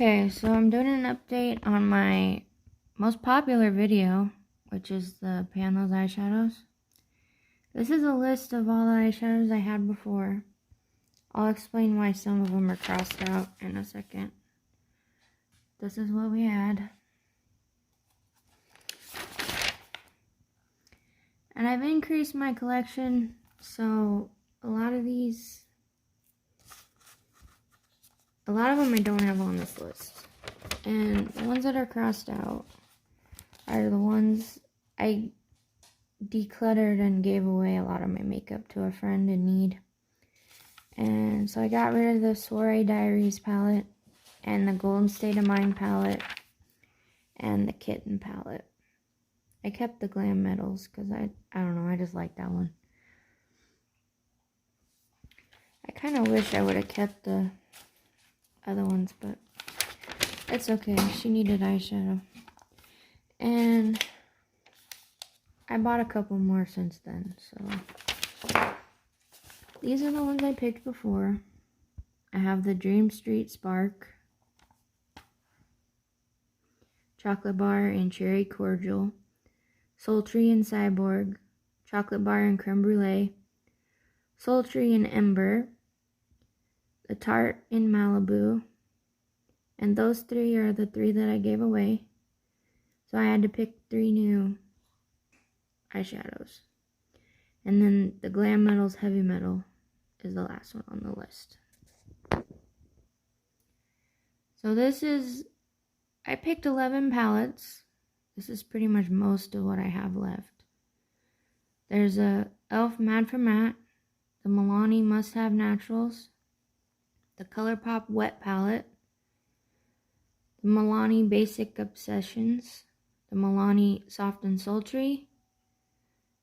Okay, so I'm doing an update on my most popular video, which is the Pan Those Eyeshadows. This is a list of all the eyeshadows I had before. I'll explain why some of them are crossed out in a second. This is what we had. And I've increased my collection, so a lot of them I don't have on this list. And the ones that are crossed out are the ones I decluttered and gave away a lot of my makeup to a friend in need. And so I got rid of the Soiree Diaries palette and the Golden State of Mind palette and the Kitten palette. I kept the Glam Metals because I don't know, I just like that one. I kind of wish I would have kept the other ones, but it's okay. She needed eyeshadow. And I bought a couple more since then, so these are the ones I picked before. I have the Dream Street Spark, Chocolate Bar and Cherry Cordial, Sultry and Cyborg, Chocolate Bar and Creme Brulee, Sultry and Ember, the Tarte in Malibu, and those three are the three that I gave away. So I had to pick 3 new eyeshadows. And then the Glam Metals Heavy Metal is the last one on the list. So I picked 11 palettes. This is pretty much most of what I have left. There's a e.l.f. Matte for Matte, the Milani Must Have Naturals, the ColourPop Wet Palette, the Milani Basic Obsessions, the Milani Soft and Sultry,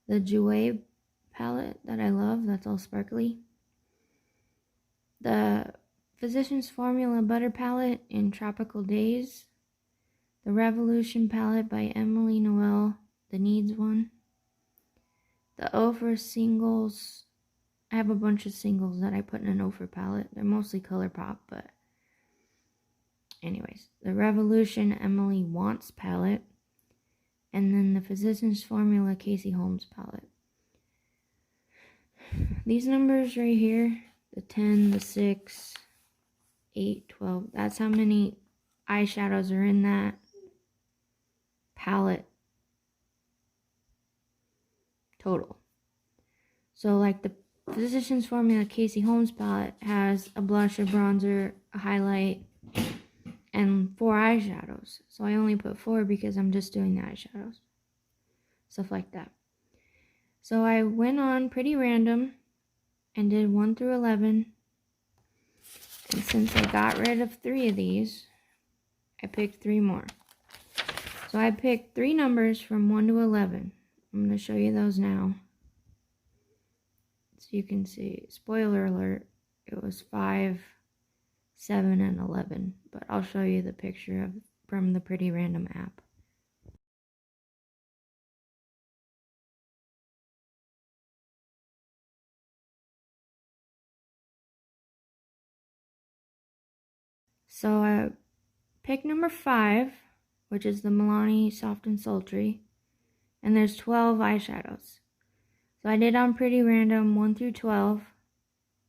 the Jouer palette that I love, that's all sparkly, the Physicians Formula Butter palette in Tropical Days, the Revolution palette by Emily Noel, the Needs one, the Ophir singles. I have a bunch of singles that I put in an Ophir palette. They're mostly ColourPop, but anyways, the Revolution Emily Wants palette, and then the Physicians Formula Casey Holmes palette. These numbers right here, the 10, the 6, 8, 12, that's how many eyeshadows are in that palette total. So like the Physicians Formula Casey Holmes palette has a blush, a bronzer, a highlight, and 4 eyeshadows. So I only put 4 because I'm just doing the eyeshadows. Stuff like that. So I went on Pretty Random and did 1 through 11. And since I got rid of 3 of these, I picked 3 more. So I picked 3 numbers from 1 to 11. I'm going to show you those now. So you can see, spoiler alert, it was 5, 7, and 11. But I'll show you the picture from the Pretty Random app. So I picked number 5, which is the Milani Soft and Sultry. And there's 12 eyeshadows. So I did on Pretty Random 1 through 12.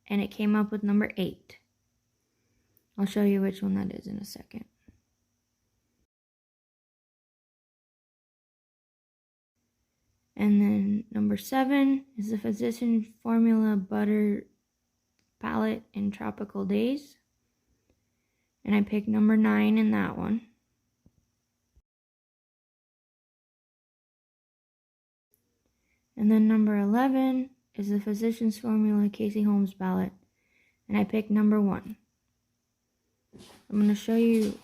And it came up with number 8. I'll show you which one that is in a second. And then number 7 is the Physicians Formula Butter palette in Tropical Days. And I picked number 9 in that one. And then number 11 is the Physicians Formula Casey Holmes palette. And I picked number 1. I'm going to show you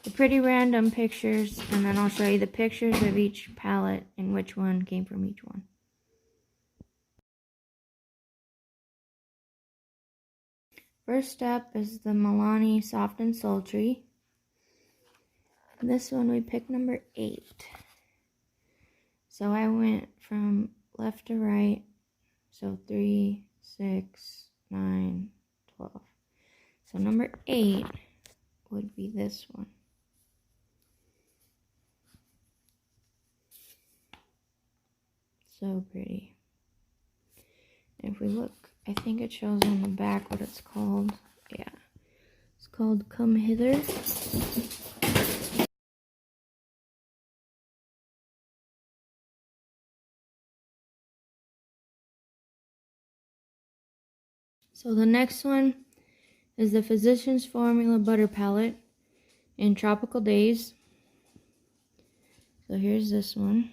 the Pretty Random pictures, and then I'll show you the pictures of each palette and which one came from each one. First up is the Milani Soft and Sultry. This one we picked number 8. So I went from left to right, so 3, 6, 9, 12. So number 8 would be this one. So pretty. And if we look, I think it shows on the back what it's called. Yeah. It's called Come Hither. So the next one is the Physicians Formula Butter Palette in Tropical Days. So here's this one.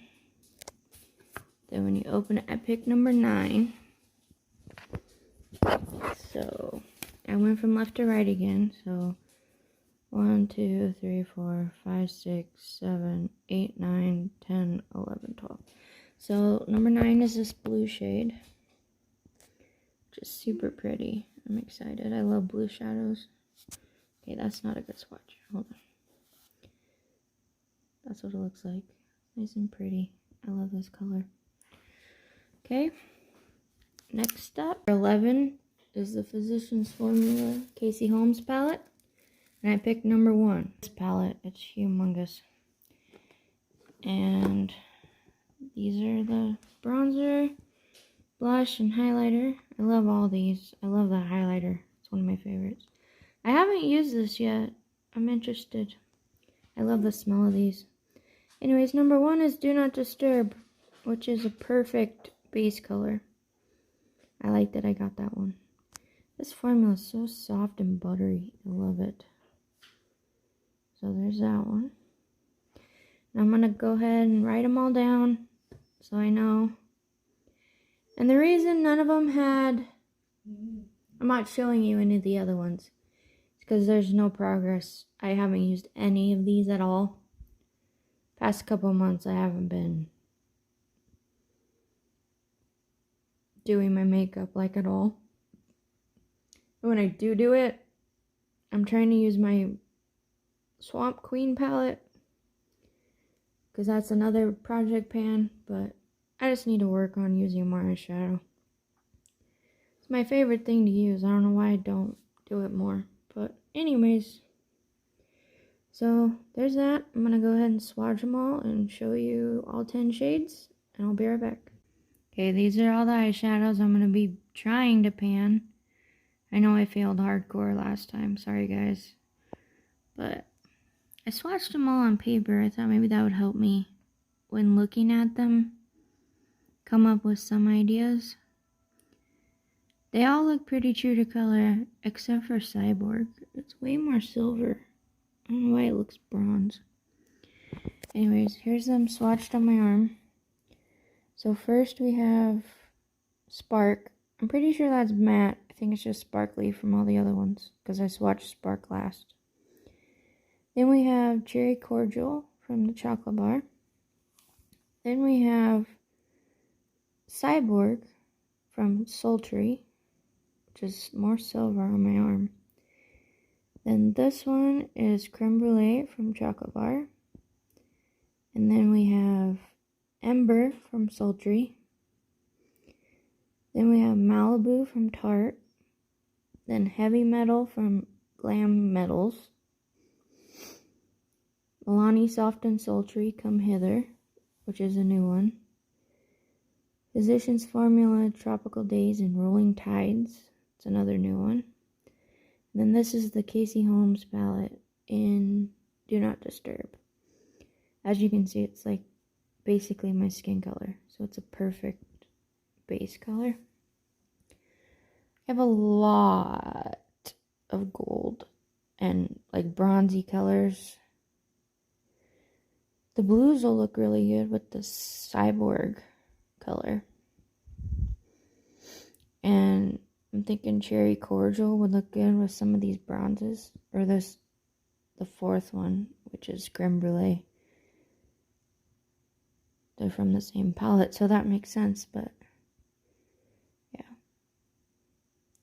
Then when you open it, I picked number 9. So I went from left to right again. So 1, 2, 3, 4, 5, 6, 7, 8, 9, 10, 11, 12. So number 9 is this blue shade. Just super pretty. I'm excited. I love blue shadows. Okay, that's not a good swatch. Hold on. That's what it looks like. Nice and pretty. I love this color. Okay. Next up, 11 is the Physicians Formula Casey Holmes palette. And I picked number 1. This palette, it's humongous. And these are the bronzer, blush, and highlighter. I love all these. I love the highlighter. It's one of my favorites. I haven't used this yet. I'm interested. I love the smell of these. Anyways, number 1 is Do Not Disturb, which is a perfect base color. I like that I got that one. This formula is so soft and buttery. I love it. So there's that one. Now I'm going to go ahead and write them all down so I know. And the reason none of them had, I'm not showing you any of the other ones, is because there's no progress. I haven't used any of these at all. Past couple months I haven't been doing my makeup like at all. And when I do it, I'm trying to use my Swamp Queen palette, because that's another project pan, but I just need to work on using more eyeshadow. It's my favorite thing to use. I don't know why I don't do it more. But anyways, so there's that. I'm going to go ahead and swatch them all and show you all 10 shades, and I'll be right back. Okay, these are all the eyeshadows I'm going to be trying to pan. I know I failed hardcore last time. Sorry, guys. But I swatched them all on paper. I thought maybe that would help me when looking at them come up with some ideas. They all look pretty true to color, except for Cyborg. It's way more silver. I don't know why it looks bronze. Anyways, here's them swatched on my arm. So first we have Spark. I'm pretty sure that's matte. I think it's just sparkly from all the other ones, because I swatched Spark last. Then we have Cherry Cordial from the chocolate bar. Then we have Cyborg from Sultry, which is more silver on my arm. Then this one is Creme Brulee from Chocolate Bar. And then we have Ember from Sultry. Then we have Malibu from Tarte. Then Heavy Metal from Glam Metals. Milani Soft and Sultry, Come Hither, which is a new one. Physicians Formula Tropical Days and Rolling Tides. It's another new one. And then this is the Casey Holmes palette in Do Not Disturb. As you can see, it's like basically my skin color. So it's a perfect base color. I have a lot of gold and like bronzy colors. The blues will look really good with the Cyborg color. And I'm thinking Cherry Cordial would look good with some of these bronzes. Or the 4th one, which is Creme Brulee. They're from the same palette, so that makes sense, but yeah.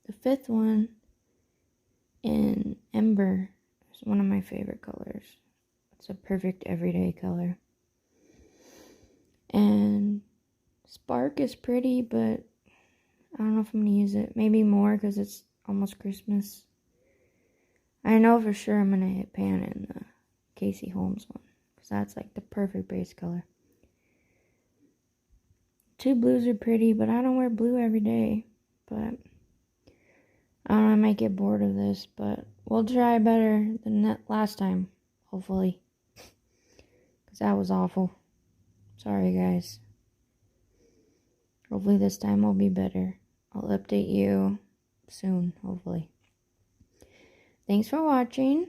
The 5th one in Ember is one of my favorite colors. It's a perfect everyday color. And Spark is pretty, but I don't know if I'm going to use it. Maybe more because it's almost Christmas. I know for sure I'm gonna hit pan in the Casey Holmes one, because that's like the perfect base color. Two blues are pretty, but I don't wear blue every day. But I don't know, I might get bored of this, but we'll try better than that last time, hopefully. Because that was awful. Sorry, guys. Hopefully this time will be better. I'll update you soon, hopefully. Thanks for watching.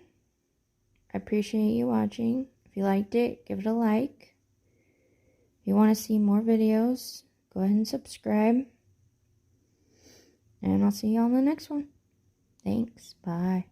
I appreciate you watching. If you liked it, give it a like. If you want to see more videos, go ahead and subscribe. And I'll see you on the next one. Thanks. Bye.